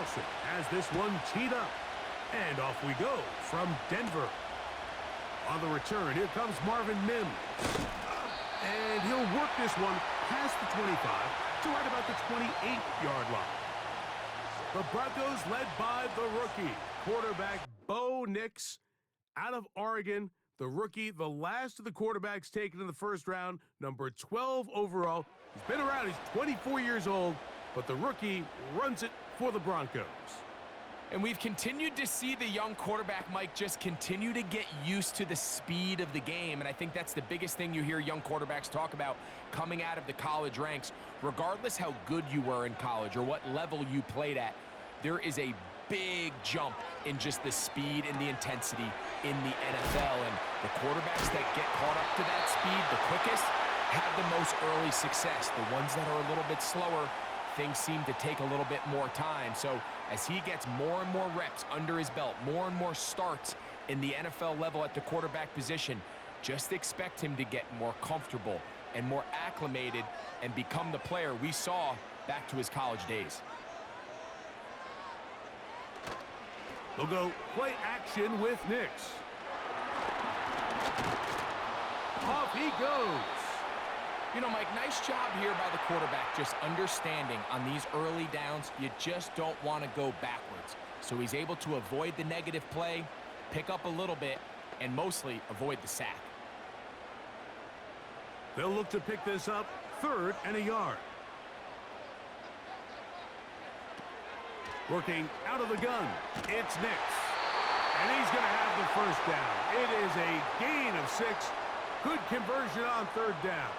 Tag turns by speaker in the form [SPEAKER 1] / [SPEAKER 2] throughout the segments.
[SPEAKER 1] Nelson has this one teed up. And off we go from Denver. On the return, here comes Marvin Mims. And he'll work this one past the 25 to right about the 28-yard line. The Broncos led by the rookie, quarterback Bo Nix out of Oregon. The rookie, the last of the quarterbacks taken in the first round, number 12 overall. He's been around, he's 24 years old, but the rookie runs it for the Broncos.
[SPEAKER 2] And we've continued to see the young quarterback, Mike, just continue to get used to the speed of the game. And I think that's the biggest thing you hear young quarterbacks talk about coming out of the college ranks. Regardless how good you were in college or what level you played at, there is a big jump in just the speed and the intensity in the NFL. And the quarterbacks that get caught up to that speed the quickest have the most early success. The ones that are a little bit slower, things seem to take a little bit more time. So as he gets more and more reps under his belt, more and more starts in the NFL level at the quarterback position, just expect him to get more comfortable and more acclimated and become the player we saw back to his college days.
[SPEAKER 1] They'll go play action with Nix. Off he goes.
[SPEAKER 2] You know, Mike, nice job here by the quarterback, just understanding on these early downs, you just don't want to go backwards. So he's able to avoid the negative play, pick up a little bit, and mostly avoid the sack.
[SPEAKER 1] They'll look to pick this up, 3rd and a yard. Working out of the gun, it's Nix. And he's going to have the first down. It is a gain of 6. Good conversion on 3rd down.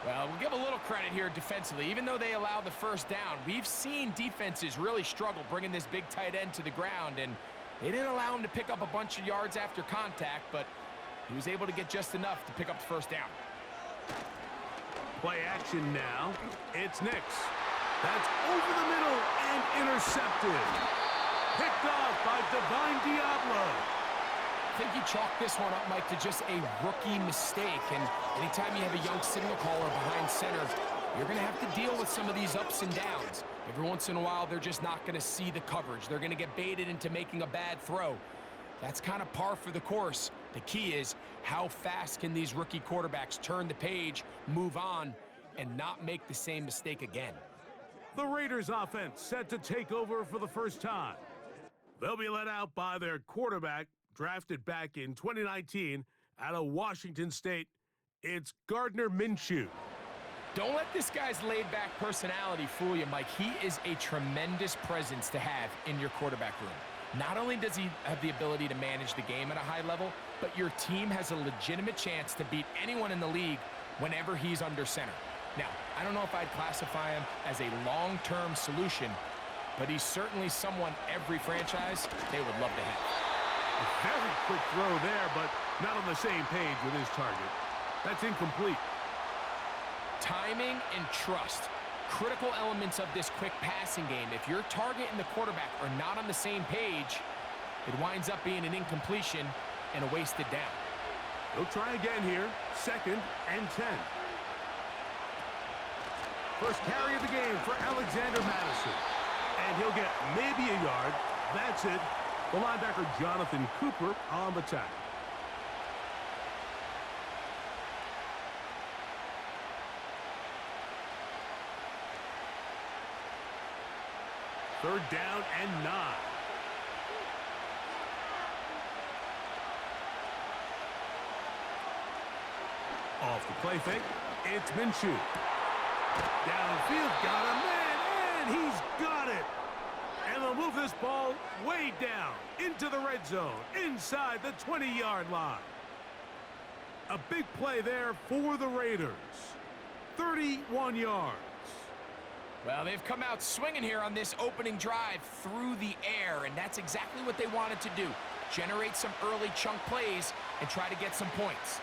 [SPEAKER 2] Well, we'll give a little credit here defensively. Even though they allow the first down, we've seen defenses really struggle bringing this big tight end to the ground, and they didn't allow him to pick up a bunch of yards after contact, but he was able to get just enough to pick up the first down.
[SPEAKER 1] Play action now. It's Nix. That's over the middle and intercepted. Picked off by Divine Diablo.
[SPEAKER 2] I think he chalked this one up, Mike, to just a rookie mistake. And anytime you have a young signal caller behind center, you're going to have to deal with some of these ups and downs. Every once in a while, they're just not going to see the coverage. They're going to get baited into making a bad throw. That's kind of par for the course. The key is how fast can these rookie quarterbacks turn the page, move on, and not make the same mistake again.
[SPEAKER 1] The Raiders offense set to take over for the first time. They'll be led out by their quarterback, drafted back in 2019 out of Washington State. It's Gardner Minshew.
[SPEAKER 2] Don't let this guy's laid-back personality fool you, Mike. He is a tremendous presence to have in your quarterback room. Not only does he have the ability to manage the game at a high level, but your team has a legitimate chance to beat anyone in the league whenever he's under center. Now, I don't know if I'd classify him as a long-term solution, but he's certainly someone every franchise they would love to have.
[SPEAKER 1] A very quick throw there, but not on the same page with his target. That's incomplete.
[SPEAKER 2] Timing and trust, critical elements of this quick passing game. If your target and the quarterback are not on the same page, it winds up being an incompletion and a wasted down.
[SPEAKER 1] They'll try again here, 2nd and 10. First carry of the game for Alexander Madison. And he'll get maybe a yard. That's it. The linebacker Jonathan Cooper on the tackle. Third down and 9. Off the play fake, it's Minshew. Downfield, got a man, and he's got it. And they'll move this ball way down into the red zone, inside the 20-yard line. A big play there for the Raiders. 31 yards.
[SPEAKER 2] Well, they've come out swinging here on this opening drive through the air, and that's exactly what they wanted to do. Generate some early chunk plays and try to get some points.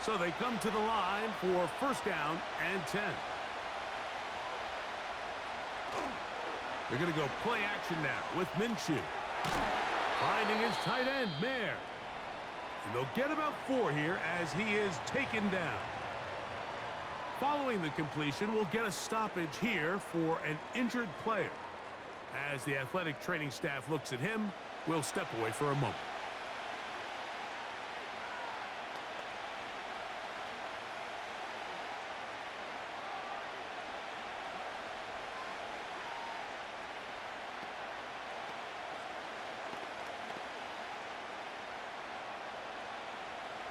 [SPEAKER 1] So they come to the line for first down and 10. They're going to go play action now with Minshew. Finding his tight end, Mayer. And they'll get about 4 here as he is taken down. Following the completion, we'll get a stoppage here for an injured player. As the athletic training staff looks at him, we'll step away for a moment.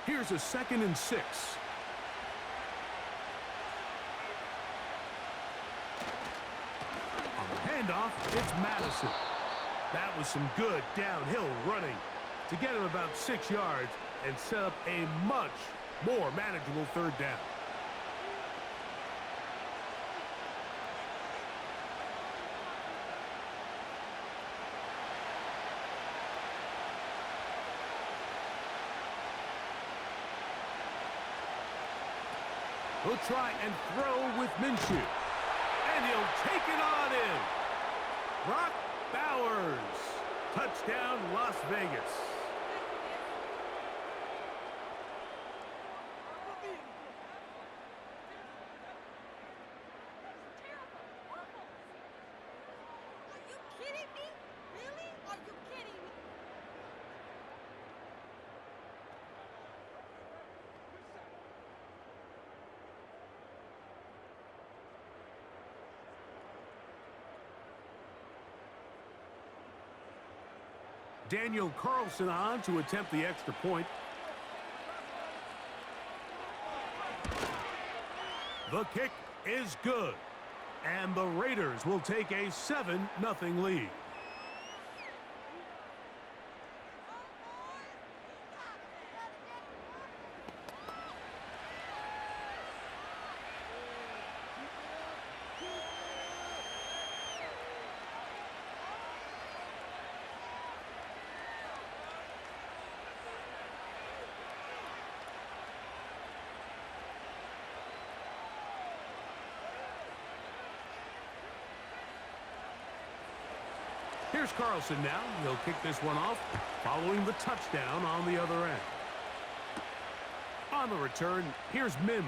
[SPEAKER 1] Here's a 2nd and 6. On the handoff, it's Madison. That was some good downhill running to get him about 6 yards and set up a much more manageable 3rd down. He'll try and throw with Minshew. And he'll take it on in. Brock Bowers. Touchdown, Las Vegas.
[SPEAKER 3] Are you kidding me? Really? Are you kidding me?
[SPEAKER 1] Daniel Carlson on to attempt the extra point. The kick is good. And the Raiders will take a 7-0 lead. Here's Carlson now. He'll kick this one off, following the touchdown on the other end. On the return, here's Mims.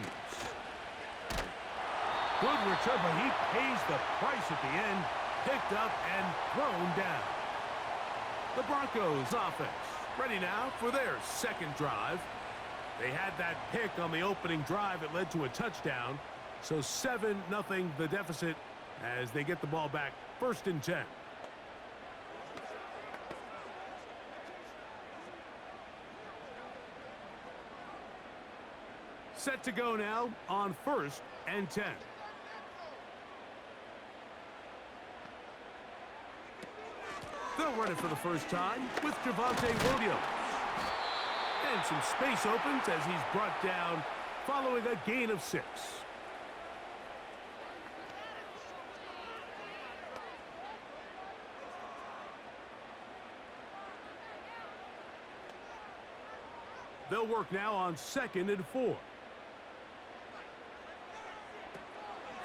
[SPEAKER 1] Good return, but he pays the price at the end. Picked up and thrown down. The Broncos offense ready now for their 2nd drive. They had that pick on the opening drive. It led to a touchdown. So 7-0 the deficit as they get the ball back 1st and 10. Set to go now on 1st and 10. They'll run it for the first time with Javonte Williams. And some space opens as he's brought down following a gain of 6. They'll work now on 2nd and 4.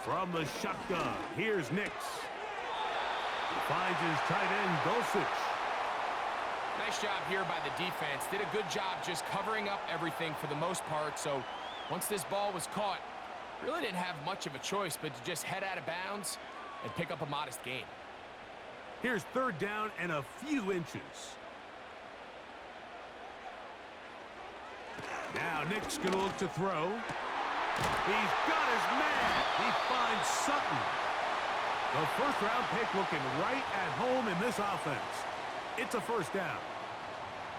[SPEAKER 1] From the shotgun, here's Nix. He finds his tight end, Dulcich.
[SPEAKER 2] Nice job here by the defense. Did a good job just covering up everything for the most part. So once this ball was caught, really didn't have much of a choice but to just head out of bounds and pick up a modest gain.
[SPEAKER 1] Here's 3rd down and a few inches. Now Nick's going to look to throw. He's got his man. He finds Sutton. The 1st-round pick looking right at home in this offense. It's a 1st down.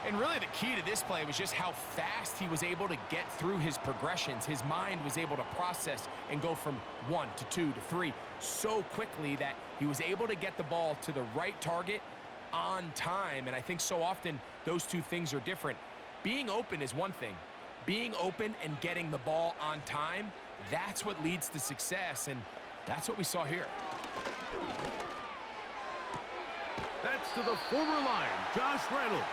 [SPEAKER 2] And really the key to this play was just how fast he was able to get through his progressions. His mind was able to process and go from 1 to 2 to 3 so quickly that he was able to get the ball to the right target on time. And I think so often those two things are different. Being open is one thing. Being open and getting the ball on time, that's what leads to success, and that's what we saw here.
[SPEAKER 1] That's to the former Lion, Josh Reynolds.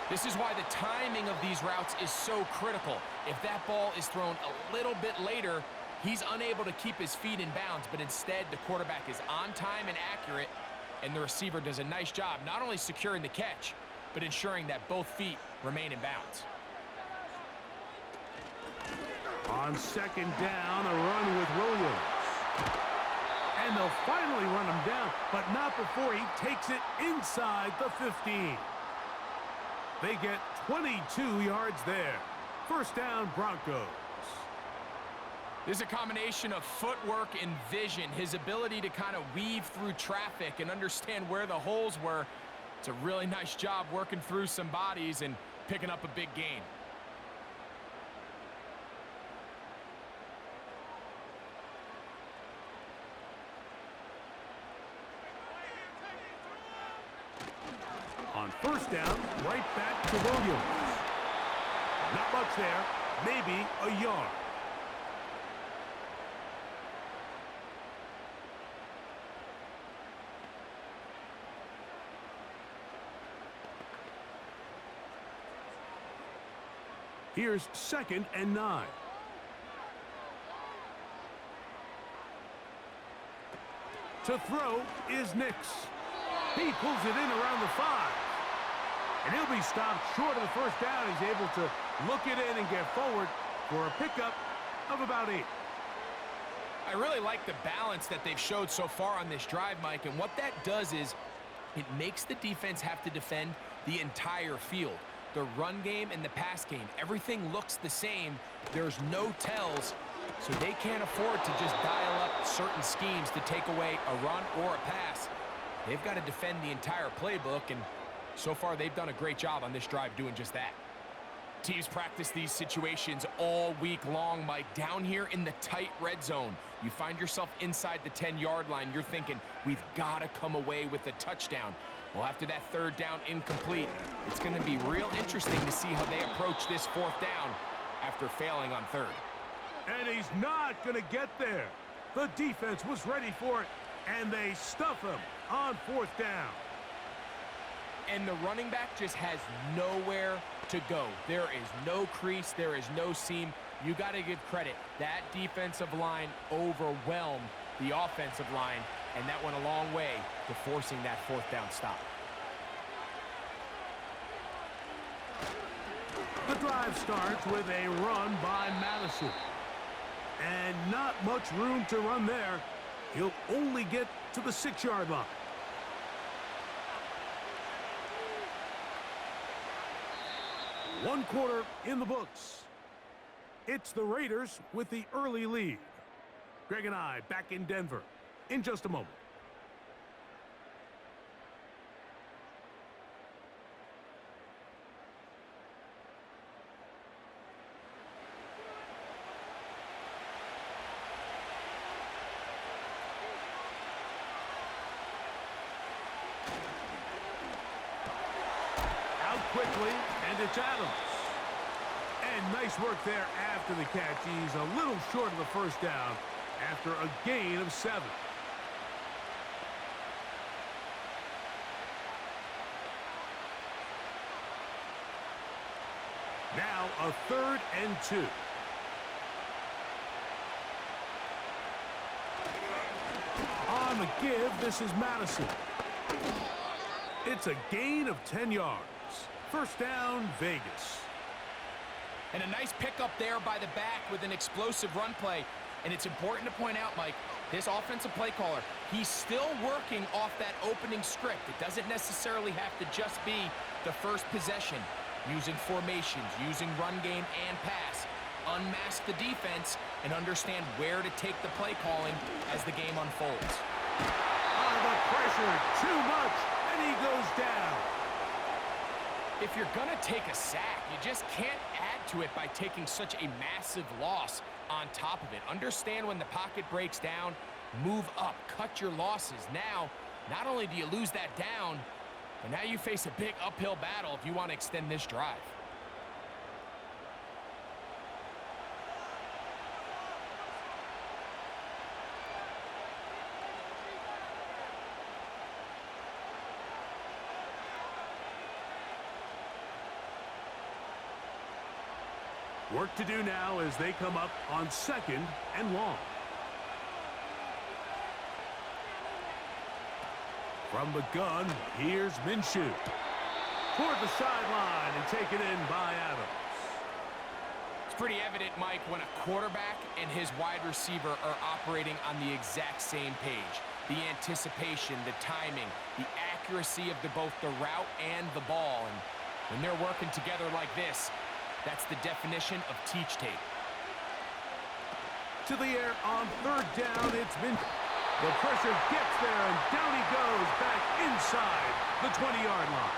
[SPEAKER 2] This is why the timing of these routes is so critical. If that ball is thrown a little bit later, he's unable to keep his feet in bounds, but instead the quarterback is on time and accurate, and the receiver does a nice job not only securing the catch, but ensuring that both feet remain in bounds.
[SPEAKER 1] On second down, a run with Williams. And they'll finally run him down, but not before he takes it inside the 15. They get 22 yards there. First down, Broncos.
[SPEAKER 2] There's a combination of footwork and vision, his ability to kind of weave through traffic and understand where the holes were. It's a really nice job working through some bodies and picking up a big gain.
[SPEAKER 1] On first down, right back to Williams. Not much there, maybe a yard. Here's 2nd and 9. To throw is Nix. He pulls it in around the 5. And he'll be stopped short of the first down. He's able to look it in and get forward for a pickup of about 8.
[SPEAKER 2] I really like the balance that they've showed so far on this drive, Mike, and what that does is it makes the defense have to defend the entire field. The run game and the pass game, everything looks the same. There's no tells, so they can't afford to just dial up certain schemes to take away a run or a pass. They've got to defend the entire playbook, and so far they've done a great job on this drive doing just that. Teams practice these situations all week long, Mike. Down here in the tight red zone, you find yourself inside the 10-yard line. You're thinking, we've got to come away with a touchdown. Well, after that third down incomplete, it's going to be real interesting to see how they approach this fourth down after failing on third.
[SPEAKER 1] And he's not going to get there. The defense was ready for it, and they stuff him on fourth down.
[SPEAKER 2] And the running back just has nowhere to go. There is no crease. There is no seam. You got to give credit. That defensive line overwhelmed the offensive line, and that went a long way to forcing that fourth down stop.
[SPEAKER 1] The drive starts with a run by Madison. And not much room to run there. He'll only get to the 6-yard line. One quarter in the books. It's the Raiders with the early lead. Greg and I back in Denver in just a moment. Out quickly, and it's Adams. And nice work there after the catch. He's a little short of the first down after a gain of 7. Now a 3rd and 2. On the give, this is Madison. It's a gain of 10 yards. First down, Vegas.
[SPEAKER 2] And a nice pickup there by the back with an explosive run play. And it's important to point out, Mike, this offensive play caller, he's still working off that opening script. It doesn't necessarily have to just be the first possession. Using formations, using run game and pass. Unmask the defense and understand where to take the play calling as the game unfolds.
[SPEAKER 1] The pressure, too much, and he goes down.
[SPEAKER 2] If you're going to take a sack, you just can't add to it by taking such a massive loss on top of it. Understand when the pocket breaks down, move up, cut your losses. Now, not only do you lose that down, but now you face a big uphill battle if you want to extend this drive.
[SPEAKER 1] Work to do now as they come up on 2nd and long. From the gun, here's Minshew. Toward the sideline and taken in by Adams.
[SPEAKER 2] Pretty evident, Mike, when a quarterback and his wide receiver are operating on the exact same page. The anticipation, the timing, the accuracy of both the route and the ball. And when they're working together like this, that's the definition of teach tape.
[SPEAKER 1] To the air on third down. It's been... The pressure gets there, and down he goes back inside the 20-yard line.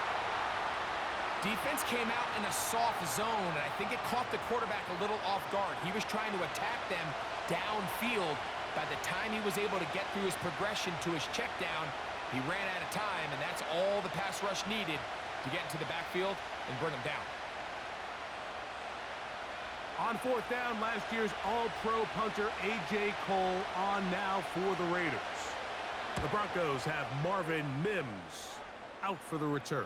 [SPEAKER 2] Defense came out in a soft zone, and I think it caught the quarterback a little off guard. He was trying to attack them downfield. By the time he was able to get through his progression to his check down, he ran out of time, and that's all the pass rush needed to get into the backfield and bring him down.
[SPEAKER 1] On fourth down, last year's All-Pro punter A.J. Cole on now for the Raiders. The Broncos have Marvin Mims out for the return.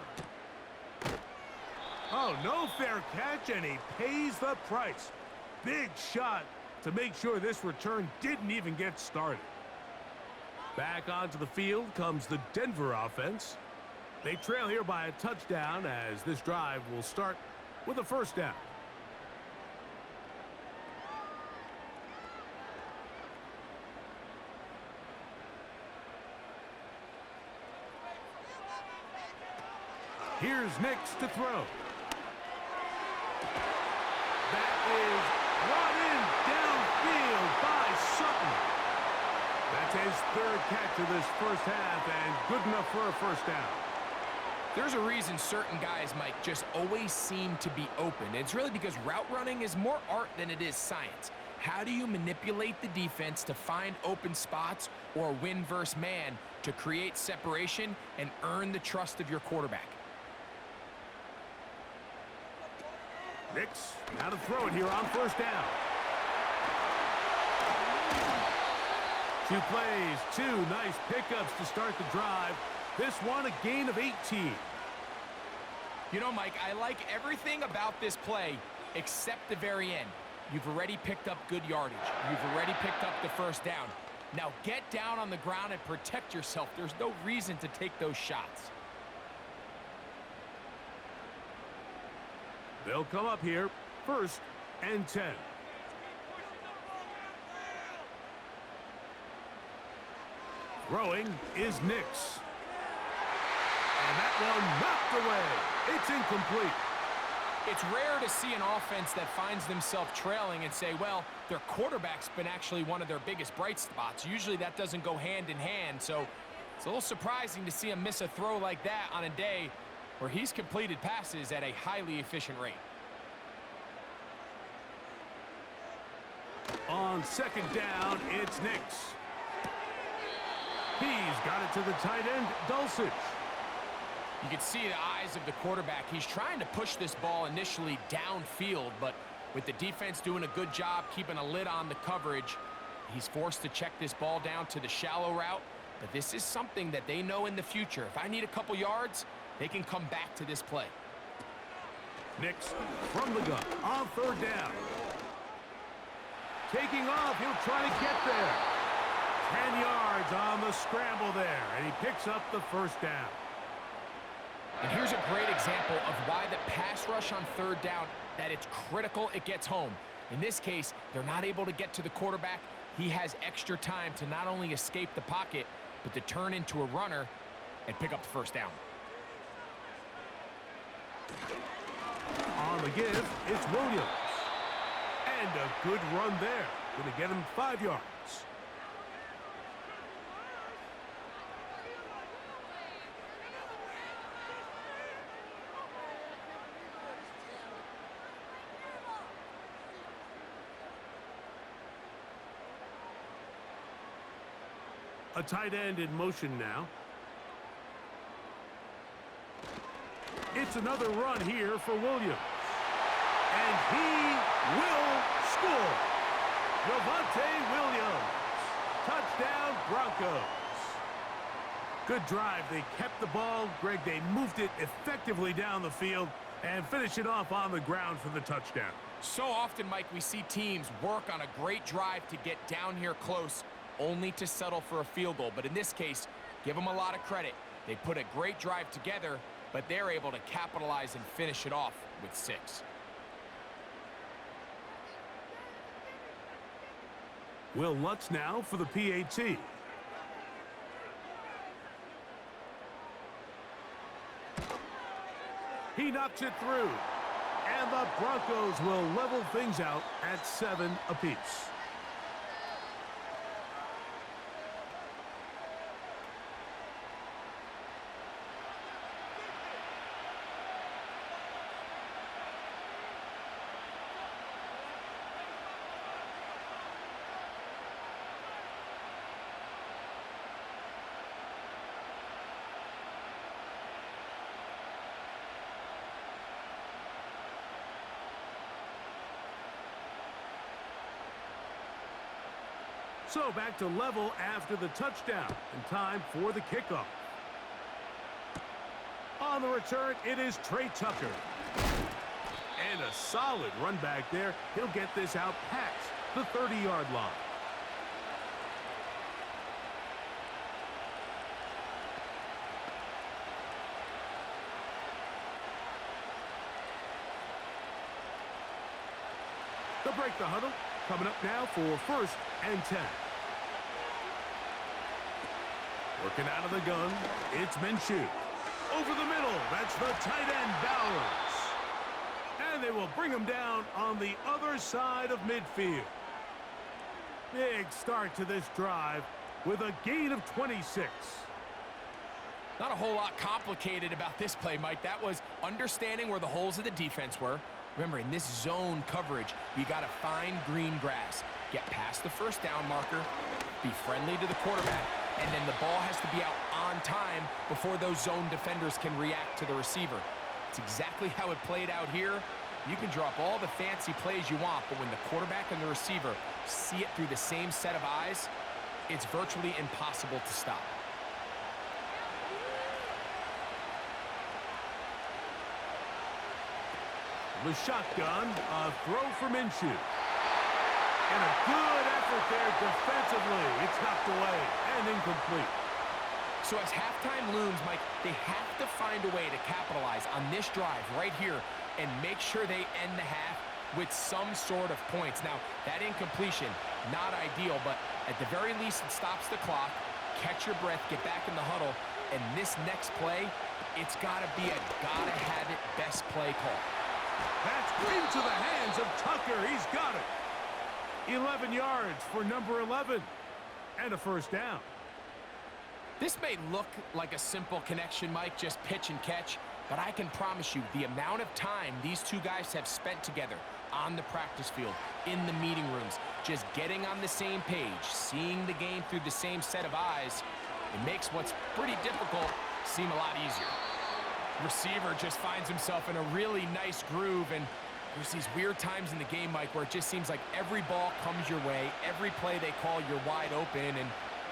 [SPEAKER 1] Oh, no fair catch, and he pays the price. Big shot to make sure this return didn't even get started. Back onto the field comes the Denver offense. They trail here by a touchdown as this drive will start with a first down. Here's Nix to throw. That is brought in downfield by Sutton. That's his third catch of this first half, and good enough for a first down.
[SPEAKER 2] There's a reason certain guys, Mike, just always seem to be open. It's really because route running is more art than it is science. How do you manipulate the defense to find open spots or win versus man to create separation and earn the trust of your quarterback?
[SPEAKER 1] Nix, now to throw it here on first down. 2 plays, 2 nice pickups to start the drive. This one, a gain of 18.
[SPEAKER 2] You know, Mike, I like everything about this play except the very end. You've already picked up good yardage. You've already picked up the first down. Now get down on the ground and protect yourself. There's no reason to take those shots.
[SPEAKER 1] They'll come up here, 1st and 10. Throwing is Nix. And that one knocked away. It's incomplete.
[SPEAKER 2] It's rare to see an offense that finds themselves trailing and say, well, their quarterback's been actually one of their biggest bright spots. Usually that doesn't go hand in hand, so it's a little surprising to see him miss a throw like that on a day where he's completed passes at a highly efficient rate.
[SPEAKER 1] On second down, it's Nix. He's got it to the tight end, Dulcich.
[SPEAKER 2] You can see the eyes of the quarterback. He's trying to push this ball initially downfield, but with the defense doing a good job keeping a lid on the coverage, he's forced to check this ball down to the shallow route. But this is something that they know in the future. If I need a couple yards, they can come back to this play.
[SPEAKER 1] Nix from the gun on third down. Taking off, he'll try to get there. 10 yards on the scramble there, and he picks up the first down.
[SPEAKER 2] And here's a great example of why the pass rush on third down, that it's critical it gets home. In this case, they're not able to get to the quarterback. He has extra time to not only escape the pocket, but to turn into a runner and pick up the first down.
[SPEAKER 1] On the give, it's Williams. And a good run there. Going to get him 5 yards. A tight end in motion now. It's another run here for Williams. And he will score. Javonte Williams. Touchdown, Broncos. Good drive. They kept the ball. Greg, they moved it effectively down the field and finish it off on the ground for the touchdown.
[SPEAKER 2] So often, Mike, we see teams work on a great drive to get down here close, only to settle for a field goal. But in this case, give them a lot of credit. They put a great drive together, but they're able to capitalize and finish it off with 6.
[SPEAKER 1] Will Lutz now for the PAT. He knocks it through. And the Broncos will level things out at 7 apiece. So back to level after the touchdown, and time for the kickoff. On the return, it is Trey Tucker. And a solid run back there. He'll get this out past the 30-yard line. They'll break the huddle. Coming up now for 1st and 10. Working out of the gun, it's Minshew. Over the middle, that's the tight end, Bowers. And they will bring him down on the other side of midfield. Big start to this drive with a gain of 26.
[SPEAKER 2] Not a whole lot complicated about this play, Mike. That was understanding where the holes of the defense were. Remember, in this zone coverage, you got to find green grass. Get past the first down marker, be friendly to the quarterback, and then the ball has to be out on time before those zone defenders can react to the receiver. It's exactly how it played out here. You can drop all the fancy plays you want, but when the quarterback and the receiver see it through the same set of eyes, it's virtually impossible to stop.
[SPEAKER 1] The shotgun, a throw for Minshew. And a good effort there defensively. It's knocked away and incomplete.
[SPEAKER 2] So as halftime looms, Mike, they have to find a way to capitalize on this drive right here and make sure they end the half with some sort of points. Now, that incompletion, not ideal, but at the very least it stops the clock. Catch your breath, get back in the huddle, and this next play, it's got to be a gotta-have-it best play call.
[SPEAKER 1] That's into the hands of Tucker. He's got it. 11 yards for number 11. And a 1st down.
[SPEAKER 2] This may look like a simple connection, Mike, just pitch and catch, but I can promise you the amount of time these two guys have spent together on the practice field, in the meeting rooms, just getting on the same page, seeing the game through the same set of eyes, it makes what's pretty difficult seem a lot easier. Receiver just finds himself in a really nice groove, and there's these weird times in the game, Mike, where it just seems like every ball comes your way, every play they call, you're wide open, and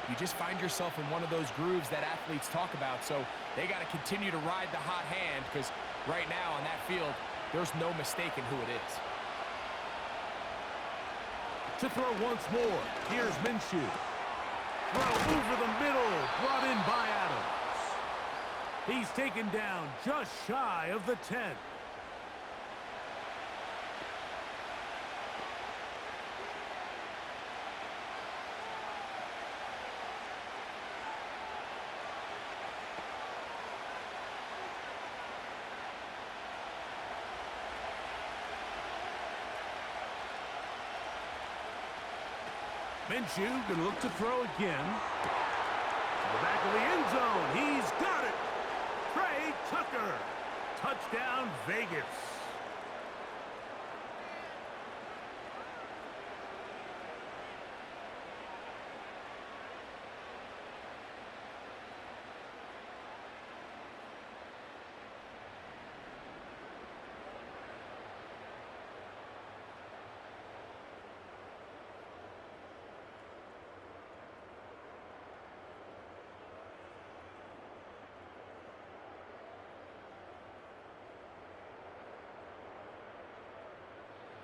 [SPEAKER 2] you just find yourself in one of those grooves that athletes talk about. So they got to continue to ride the hot hand, because right now on that field, there's no mistaking who it is.
[SPEAKER 1] To throw once more, here's Minshew. Throw over the middle, brought in by Adams. He's taken down just shy of the 10. Minshew gonna look to throw again. To the back of the end zone. He's got it. Trey Tucker. Touchdown, Vegas.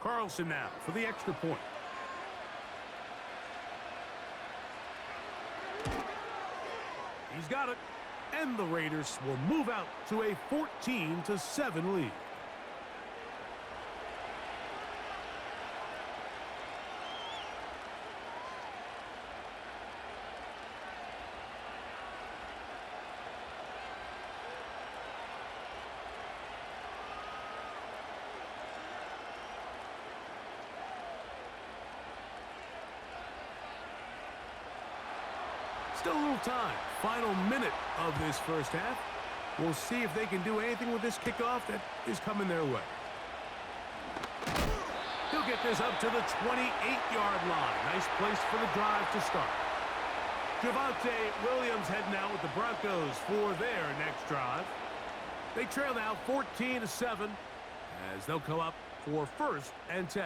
[SPEAKER 1] Carlson now for the extra point. He's got it. And the Raiders will move out to a 14-7 lead. Still a little time. Final minute of this first half. We'll see if they can do anything with this kickoff that is coming their way. He'll get this up to the 28-yard line. Nice place for the drive to start. Javonte Williams heading out with the Broncos for their next drive. They trail now 14-7 as they'll come up for 1st and 10.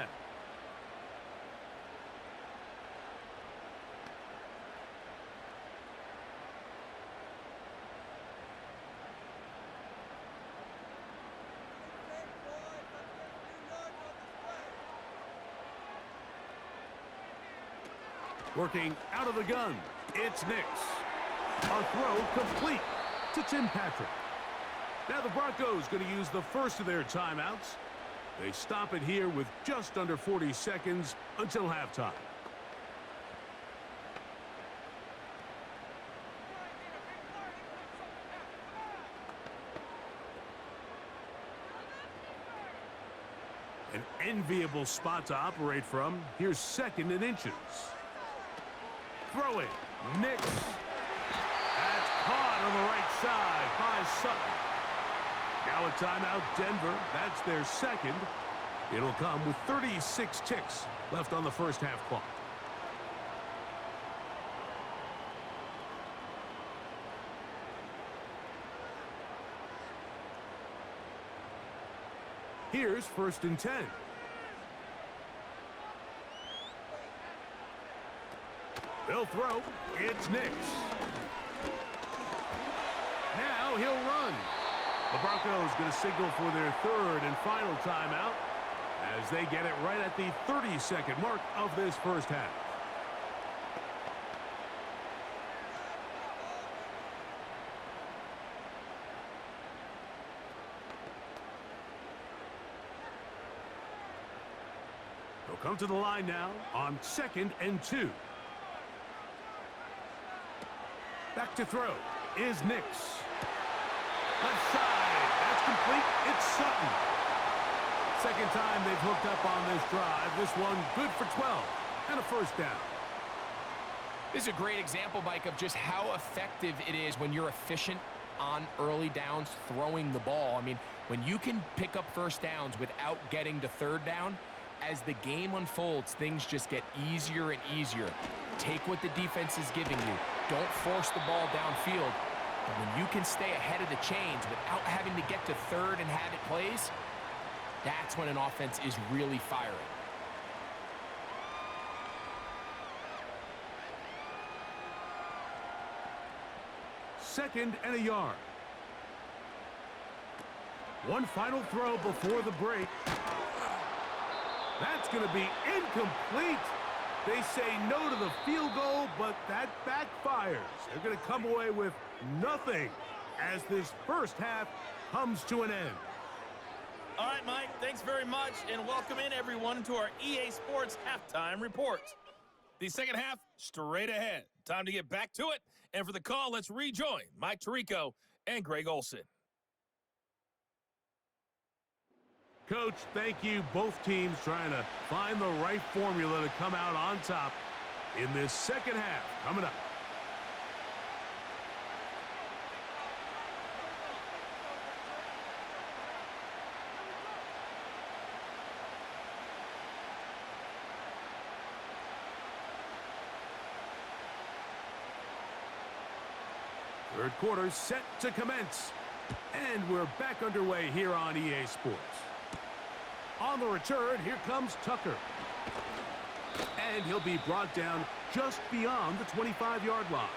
[SPEAKER 1] Working out of the gun, it's Nix. A throw complete to Tim Patrick. Now the Broncos going to use the first of their timeouts. They stop it here with just under 40 seconds until halftime. An enviable spot to operate from. Here's 2nd and inches. Throw it. Nix. That's caught on the right side by Sutton. Now a timeout, Denver. That's their 2nd. It'll come with 36 ticks left on the first half clock. Here's 1st and 10. They'll throw. It's Nix. Now he'll run. The Broncos going to signal for their 3rd and final timeout as they get it right at the 30-second mark of this first half. They'll come to the line now on 2nd and 2. Back to throw is Nix. Left side. That's complete. It's Sutton. 2nd time they've hooked up on this drive. This one good for 12 and a 1st down.
[SPEAKER 2] This is a great example, Mike, of just how effective it is when you're efficient on early downs throwing the ball. I mean, when you can pick up 1st downs without getting to 3rd down, as the game unfolds, things just get easier and easier. Take what the defense is giving you. Don't force the ball downfield. But when you can stay ahead of the chains without having to get to 3rd and have it plays, that's when an offense is really firing.
[SPEAKER 1] Second and a yard. One final throw before the break. That's going to be incomplete. They say no to the field goal, but that backfires. They're going to come away with nothing as this first half comes to an end.
[SPEAKER 4] All right, Mike, thanks very much, and welcome in everyone to our EA Sports Halftime Report. The second half, straight ahead. Time to get back to it, and for the call, let's rejoin Mike Tirico and Greg Olson.
[SPEAKER 1] Coach, thank you. Both teams trying to find the right formula to come out on top in this second half. Coming up. Third quarter set to commence. And we're back underway here on EA Sports. On the return, here comes Tucker. And he'll be brought down just beyond the 25-yard line.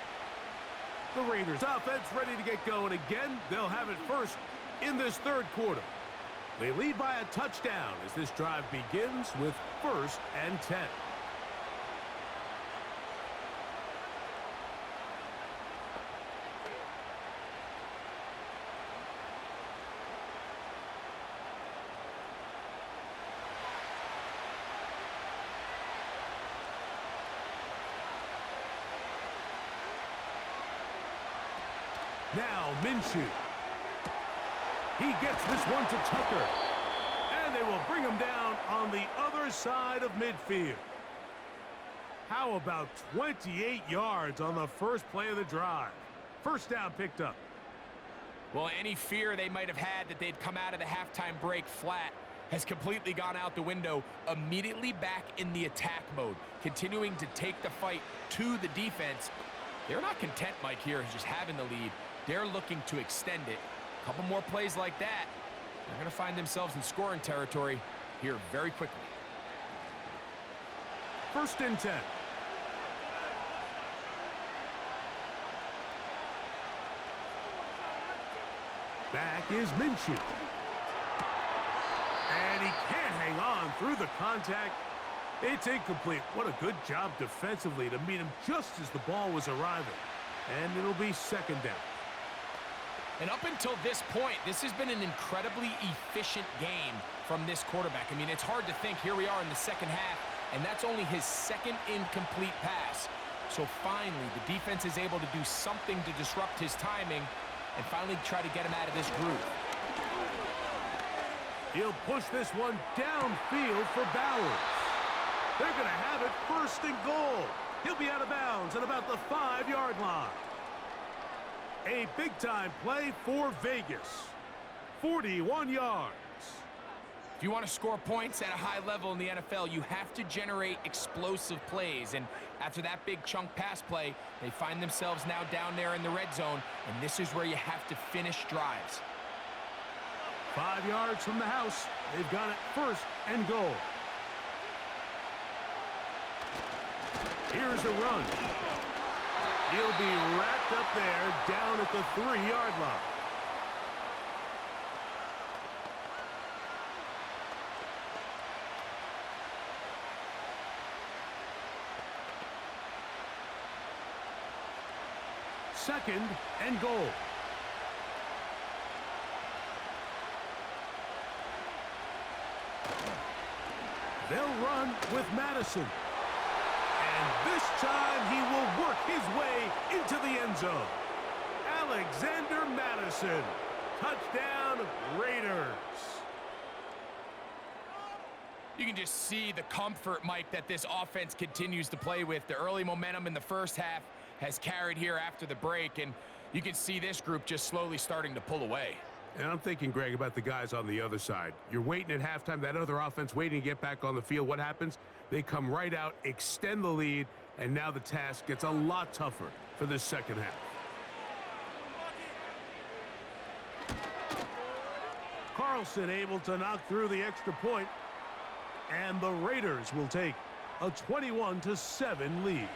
[SPEAKER 1] The Raiders offense ready to get going again. They'll have it first in this third quarter. They lead by a touchdown as this drive begins with 1st and 10. Now Minshew. He gets this one to Tucker. And they will bring him down on the other side of midfield. How about 28 yards on the first play of the drive? First down picked up.
[SPEAKER 2] Well, any fear they might have had that they'd come out of the halftime break flat has completely gone out the window. Immediately back in the attack mode, continuing to take the fight to the defense. They're not content, Mike, here, just having the lead. They're looking to extend it. A couple more plays like that, they're going to find themselves in scoring territory here very quickly.
[SPEAKER 1] First and 10. Back is Minshew. And he can't hang on through the contact. It's incomplete. What a good job defensively to meet him just as the ball was arriving. And it'll be second down.
[SPEAKER 2] And up until this point, this has been an incredibly efficient game from this quarterback. I mean, it's hard to think. Here we are in the second half, and that's only his second incomplete pass. So finally, the defense is able to do something to disrupt his timing and finally try to get him out of this groove.
[SPEAKER 1] He'll push this one downfield for Bowers. They're going to have it first and goal. He'll be out of bounds at about the 5-yard line. A big-time play for Vegas. 41 yards.
[SPEAKER 2] If you want to score points at a high level in the NFL, you have to generate explosive plays. And after that big chunk pass play, they find themselves now down there in the red zone, and this is where you have to finish drives.
[SPEAKER 1] 5 yards from the house. They've got it first and goal. Here's a run. He'll be wrapped up there down at the 3-yard line. Second and goal. They'll run with Madison. And this time he will work his way into the end zone. Alexander Madison. Touchdown, Raiders.
[SPEAKER 2] You can just see the comfort, Mike, that this offense continues to play with. The early momentum in the first half has carried here after the break, and you can see this group just slowly starting to pull away.
[SPEAKER 1] And I'm thinking, Greg, about the guys on the other side. You're waiting at halftime, that other offense waiting to get back on the field. What happens? They come right out, extend the lead, and now the task gets a lot tougher for this second half. Carlson able to knock through the extra point, and the Raiders will take a 21-7 lead.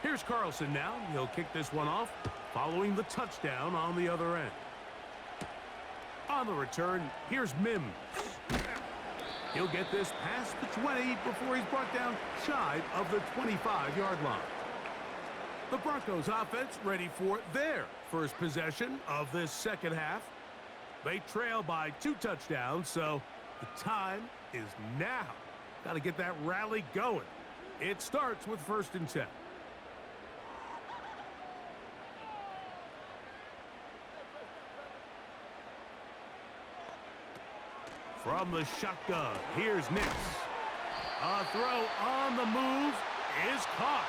[SPEAKER 1] Here's Carlson now. He'll kick this one off, following the touchdown on the other end. On the return, here's Mims. He'll get this past the 20 before he's brought down shy of the 25-yard line. The Broncos offense ready for their first possession of this second half. They trail by 2 touchdowns, so the time is now. Got to get that rally going. It starts with first and 10. From the shotgun, here's Nix. A throw on the move is caught.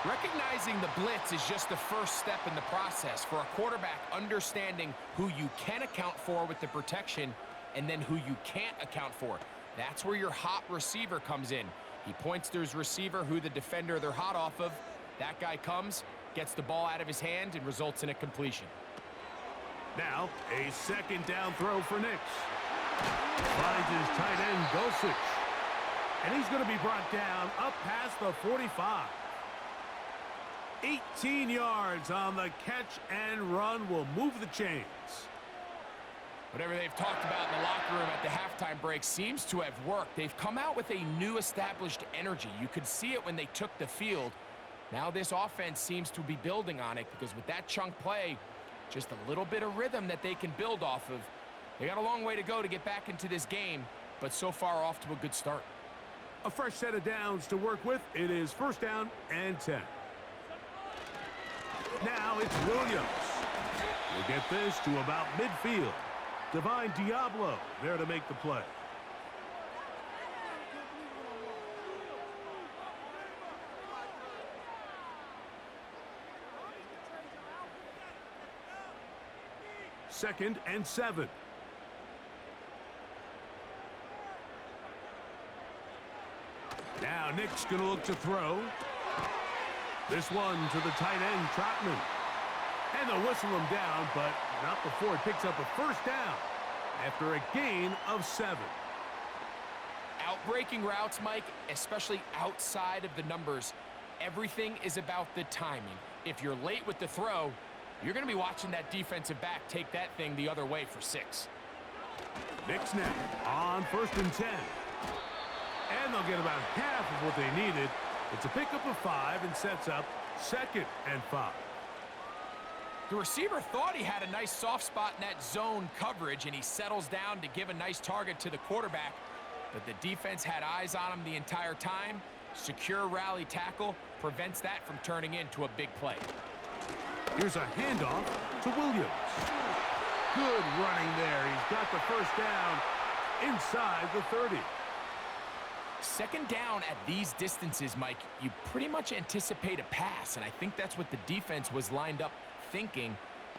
[SPEAKER 2] Recognizing the blitz is just the first step in the process for a quarterback, understanding who you can account for with the protection and then who you can't account for. That's where your hot receiver comes in. He points to his receiver, who the defender they're hot off of. That guy comes, gets the ball out of his hand, and results in a completion.
[SPEAKER 1] Now, a second down throw for Nix. Finds his tight end, Dulcich. And he's going to be brought down up past the 45. 18 yards on the catch and run will move the chains.
[SPEAKER 2] Whatever they've talked about in the locker room at the halftime break seems to have worked. They've come out with a new established energy. You could see it when they took the field. Now this offense seems to be building on it, because with that chunk play, just a little bit of rhythm that they can build off of, They got a long way to go to get back into this game, but so far off to a good start.
[SPEAKER 1] A fresh set of downs to work with. It is first down and 10. Now it's Williams. We'll get this to about midfield. Divine Diablo there to make the play. Second and 7. Now Nick's going to look to throw. This one to the tight end, Trotman. And they'll whistle him down, but not before it picks up a first down after a gain of 7.
[SPEAKER 2] Outbreaking routes, Mike, especially outside of the numbers, everything is about the timing. If you're late with the throw, you're going to be watching that defensive back take that thing the other way for 6.
[SPEAKER 1] Nick's now on first and 10. And they'll get about half of what they needed. It's a pickup of 5 and sets up second and 5.
[SPEAKER 2] The receiver thought he had a nice soft spot in that zone coverage, and he settles down to give a nice target to the quarterback. But the defense had eyes on him the entire time. Secure rally tackle prevents that from turning into a big play.
[SPEAKER 1] Here's a handoff to Williams. Good running there. He's got the first down inside the 30.
[SPEAKER 2] Second down at these distances, Mike, you pretty much anticipate a pass, and I think that's what the defense was lined up thinking.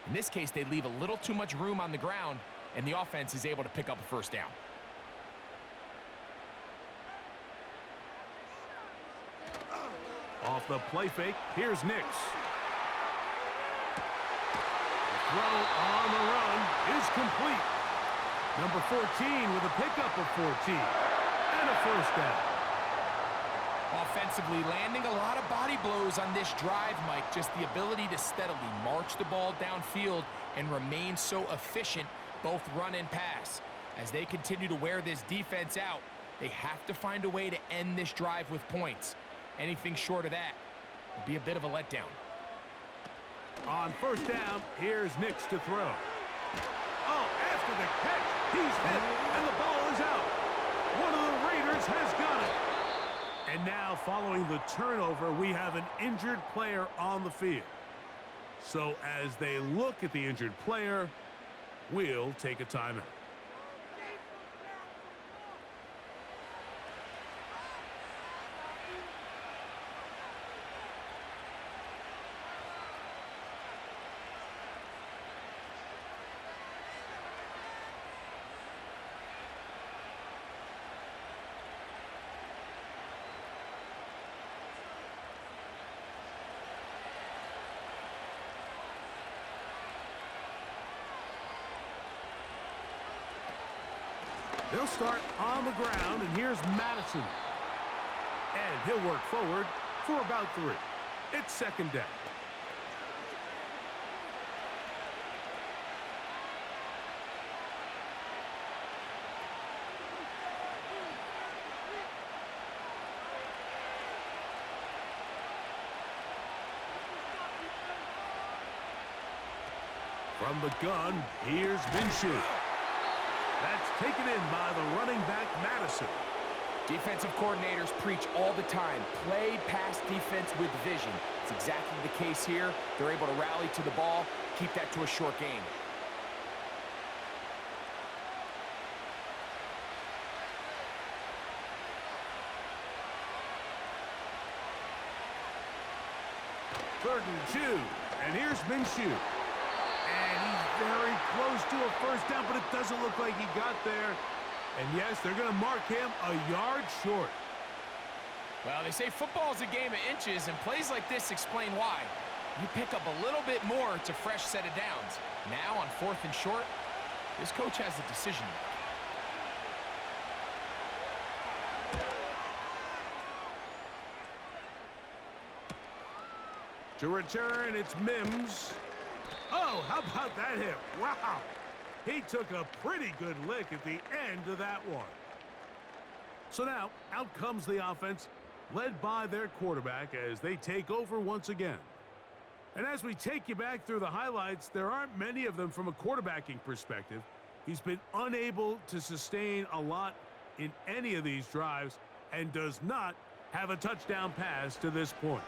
[SPEAKER 2] In this case, they leave a little too much room on the ground, and the offense is able to pick up a first down.
[SPEAKER 1] Off the play fake, here's Nix. The throw on the run is complete. Number 14 with a pickup of 14. And a first down.
[SPEAKER 2] Offensively, landing a lot of body blows on this drive, Mike. Just the ability to steadily march the ball downfield and remain so efficient, both run and pass. As they continue to wear this defense out, they have to find a way to end this drive with points. Anything short of that would be a bit of a letdown.
[SPEAKER 1] On first down, here's Nix to throw. Oh, after the catch, he's hit, and the ball is out. One of the Raiders has got it. And now, following the turnover, we have an injured player on the field. So as they look at the injured player, we'll take a timeout. They'll start on the ground, and here's Madison. And he'll work forward for about 3. It's second down. From the gun, here's Minshew. That's taken in by the running back, Madison.
[SPEAKER 2] Defensive coordinators preach all the time, play pass defense with vision. It's exactly the case here. They're able to rally to the ball, keep that to a short game.
[SPEAKER 1] Third and 2, and here's Minshew. And he's very close to a first down, but it doesn't look like he got there. And yes, they're going to mark him a yard short.
[SPEAKER 2] Well, they say football's a game of inches, and plays like this explain why. You pick up a little bit more, it's a fresh set of downs. Now on 4th and short, this coach has a decision to make.
[SPEAKER 1] To return, it's Mims. Oh, how about that hit? Wow. He took a pretty good lick at the end of that one. So now, out comes the offense, led by their quarterback as they take over once again. And as we take you back through the highlights, there aren't many of them from a quarterbacking perspective. He's been unable to sustain a lot in any of these drives and does not have a touchdown pass to this point.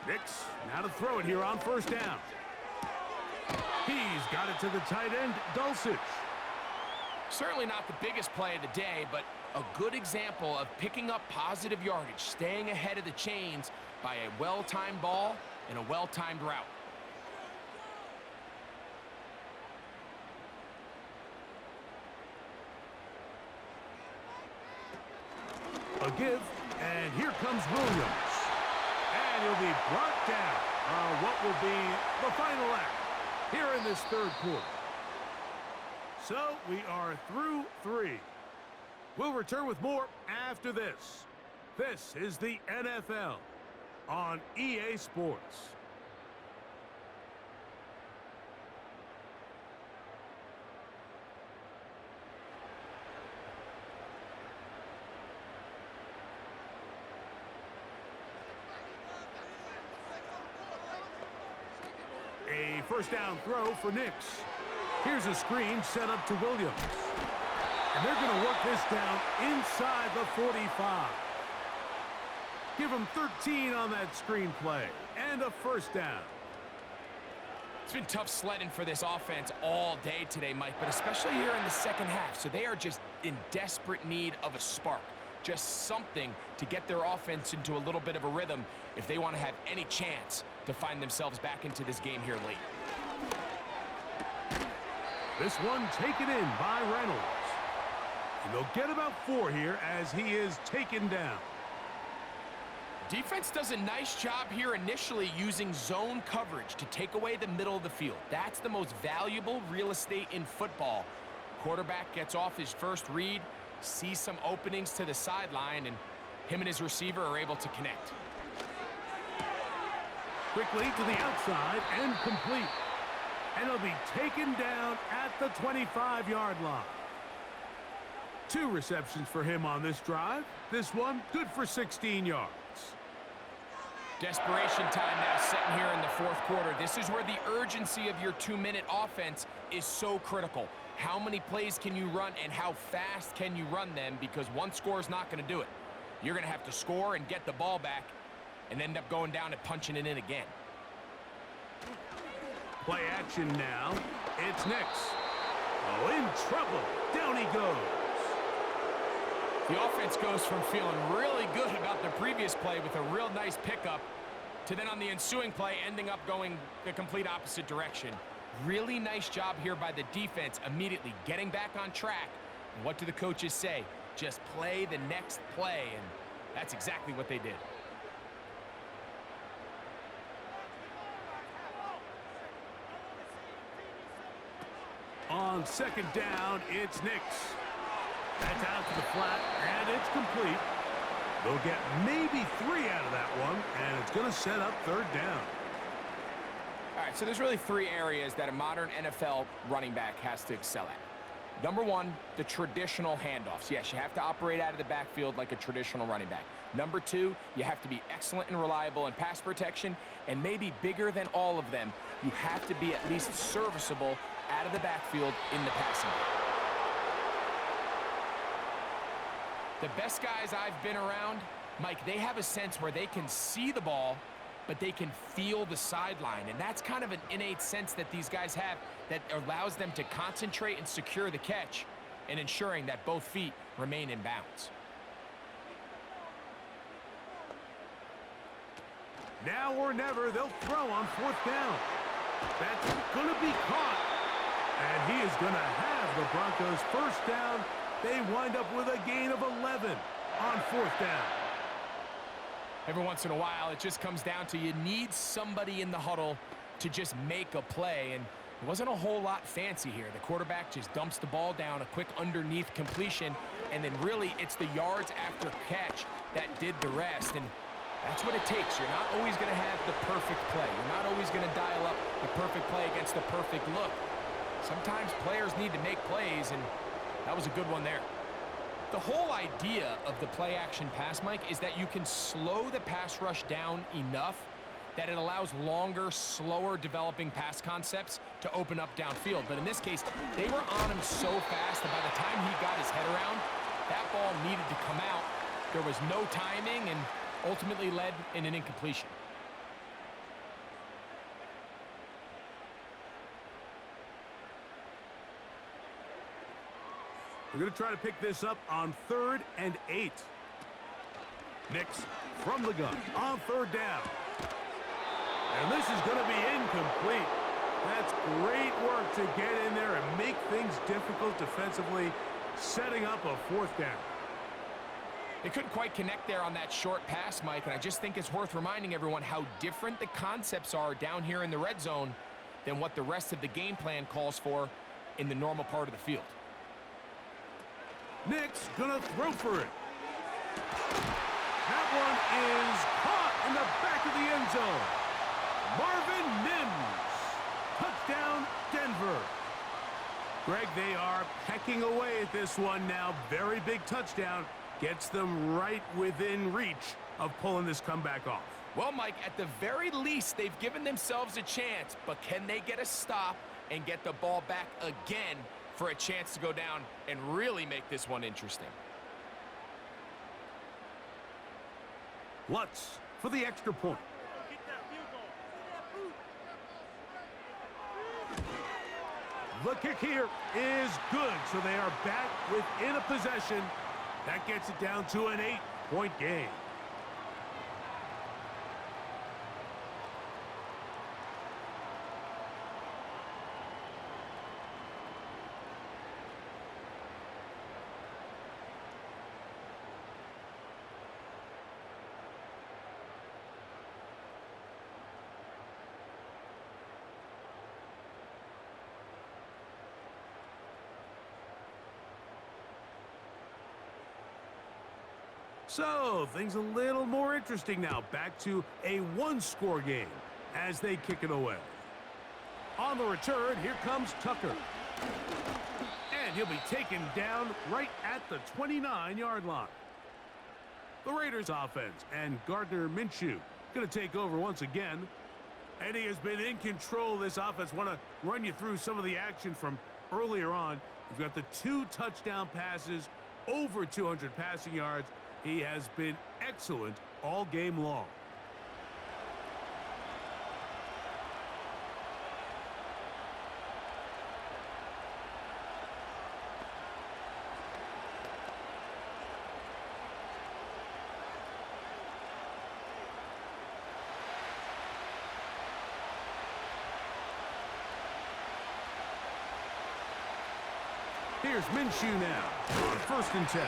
[SPEAKER 1] Nix, now to throw it here on first down. He's got it to the tight end, Dulcich.
[SPEAKER 2] Certainly not the biggest play of the day, but a good example of picking up positive yardage, staying ahead of the chains by a well-timed ball and a well-timed route.
[SPEAKER 1] A give, and here comes Williams. And he'll be brought down on what will be the final act here in this third quarter. So we are through 3. We'll return with more after this. This is the NFL on EA Sports. A first down throw for Nix. Here's a screen set up to Williams. And they're going to work this down inside the 45. Give him 13 on that screen play. And a first down.
[SPEAKER 2] It's been tough sledding for this offense all day today, Mike, but especially here in the second half. So they are just in desperate need of a spark. Just something to get their offense into a little bit of a rhythm if they want to have any chance to find themselves back into this game here late.
[SPEAKER 1] This one taken in by Reynolds. And they'll get about 4 here as he is taken down.
[SPEAKER 2] Defense does a nice job here initially using zone coverage to take away the middle of the field. That's the most valuable real estate in football. Quarterback gets off his first read, sees some openings to the sideline, and him and his receiver are able to connect.
[SPEAKER 1] Quickly to the outside and complete. And he'll be taken down at the 25-yard line. 2 receptions for him on this drive. This one good for 16 yards.
[SPEAKER 2] Desperation time now setting here in the fourth quarter. This is where the urgency of your 2-minute offense is so critical. How many plays can you run and how fast can you run them? Because one score is not going to do it. You're going to have to score and get the ball back and end up going down and punching it in again.
[SPEAKER 1] Play action now. It's Nix. Oh, in trouble. Down he goes.
[SPEAKER 2] The offense goes from feeling really good about the previous play with a real nice pickup to then on the ensuing play ending up going the complete opposite direction. Really nice job here by the defense immediately getting back on track. And what do the coaches say? Just play the next play, and that's exactly what they did.
[SPEAKER 1] On second down, it's Nix. That's out to the flat, and it's complete. They'll get maybe 3 out of that one, and it's going to set up third down.
[SPEAKER 2] All right, so there's really 3 areas that a modern NFL running back has to excel at. Number 1, the traditional handoffs. Yes, you have to operate out of the backfield like a traditional running back. Number 2, you have to be excellent and reliable in pass protection, and maybe bigger than all of them, you have to be at least serviceable out of the backfield in the passing game. The best guys I've been around, Mike, they have a sense where they can see the ball, but they can feel the sideline. And that's kind of an innate sense that these guys have that allows them to concentrate and secure the catch and ensuring that both feet remain in bounds.
[SPEAKER 1] Now or never, they'll throw on fourth down. That's going to be caught. And he is going to have the Broncos first down. They wind up with a gain of 11 on fourth down.
[SPEAKER 2] Every once in a while, it just comes down to you need somebody in the huddle to just make a play. And it wasn't a whole lot fancy here. The quarterback just dumps the ball down, a quick underneath completion, and then really it's the yards after catch that did the rest. And That's what it takes. You're not always going to have the perfect play. You're not always going to dial up the perfect play against the perfect look. Sometimes players need to make plays, and that was a good one there. The whole idea of the play-action pass, Mike, is that you can slow the pass rush down enough that it allows longer, slower developing pass concepts to open up downfield. But in this case, they were on him so fast that by the time he got his head around, that ball needed to come out. There was no timing and ultimately led in an incompletion.
[SPEAKER 1] We're going to try to pick this up on 3rd and 8. Nix from the gun on 3rd down. And this is going to be incomplete. That's great work to get in there and make things difficult defensively, setting up a 4th down.
[SPEAKER 2] They couldn't quite connect there on that short pass, Mike, and I just think it's worth reminding everyone how different the concepts are down here in the red zone than what the rest of the game plan calls for in the normal part of the field.
[SPEAKER 1] Nix gonna throw for it. That one is caught in the back of the end zone. Marvin Mims. Touchdown, Denver. Greg, they are pecking away at this one now. Very big touchdown. Gets them right within reach of pulling this comeback off.
[SPEAKER 2] Well, Mike, at the very least, they've given themselves a chance, but can they get a stop and get the ball back again for a chance to go down and really make this one interesting?
[SPEAKER 1] Lutz for the extra point. The kick here is good, so they are back within a possession. That gets it down to an 8-point game. So, things a little more interesting now. Back to a one-score game as they kick it away. On the return, here comes Tucker. And he'll be taken down right at the 29-yard line. The Raiders offense and Gardner Minshew going to take over once again. And he has been in control of this offense. Want to run you through some of the action from earlier on. We've got the 2 touchdown passes, over 200 passing yards. He has been excellent all game long. Here's Minshew now on 1st and 10.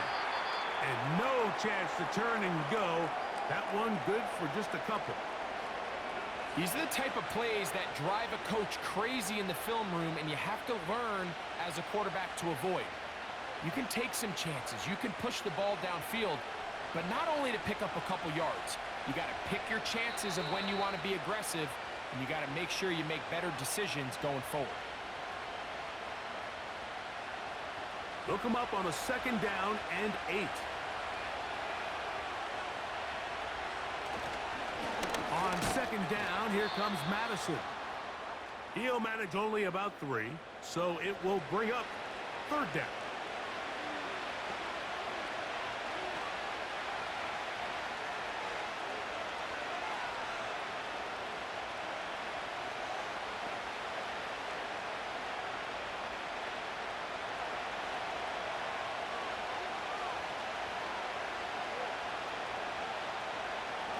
[SPEAKER 1] And no chance to turn and go. That one good for just a couple.
[SPEAKER 2] These are the type of plays that drive a coach crazy in the film room, and you have to learn as a quarterback to avoid. You can take some chances. You can push the ball downfield, but not only to pick up a couple yards. You got to pick your chances of when you want to be aggressive, and you got to make sure you make better decisions going forward.
[SPEAKER 1] Look him up on a 2nd down and 8. On 2nd down, here comes Madison. He'll manage only about 3, so it will bring up 3rd down.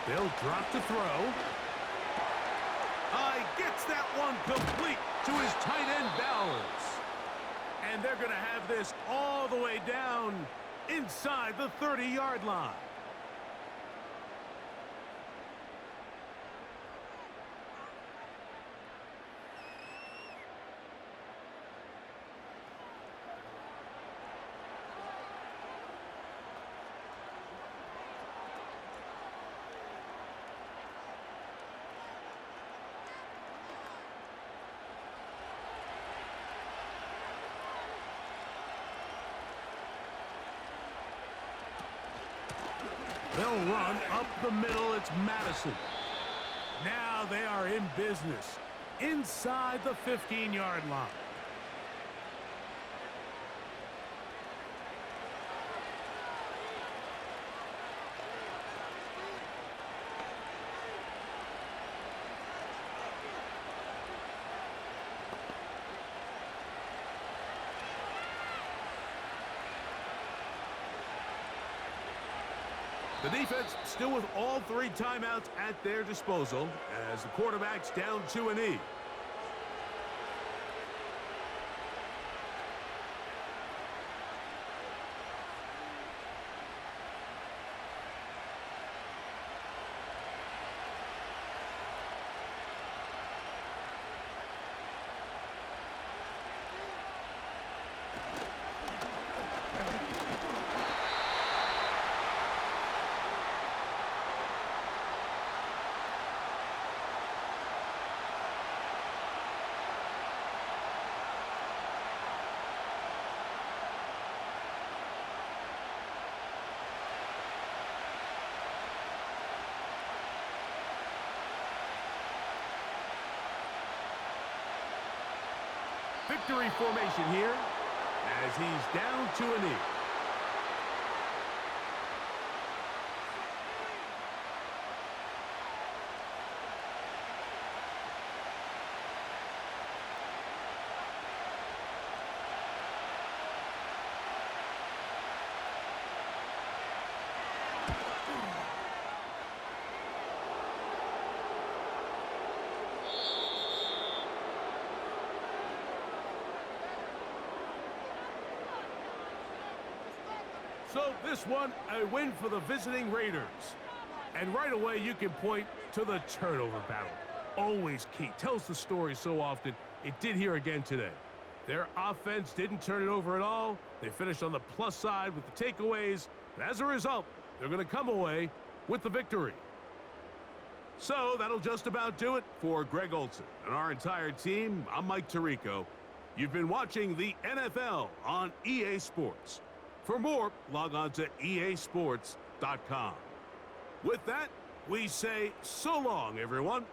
[SPEAKER 1] They'll drop to throw. Gets that one complete to his tight end balance. And they're going to have this all the way down inside the 30-yard line. They'll run up the middle. It's Madison. Now they are in business inside the 15-yard line. The defense still with all 3 timeouts at their disposal as the quarterback's down to an E. Victory formation here as he's down to a knee. So this one, a win for the visiting Raiders. And right away, you can point to the turnover battle. Always key. Tells the story so often. It did here again today. Their offense didn't turn it over at all. They finished on the plus side with the takeaways. And as a result, they're going to come away with the victory. So that'll just about do it for Greg Olson and our entire team. I'm Mike Tirico. You've been watching the NFL on EA Sports. For more, log on to easports.com. With that, we say so long, everyone.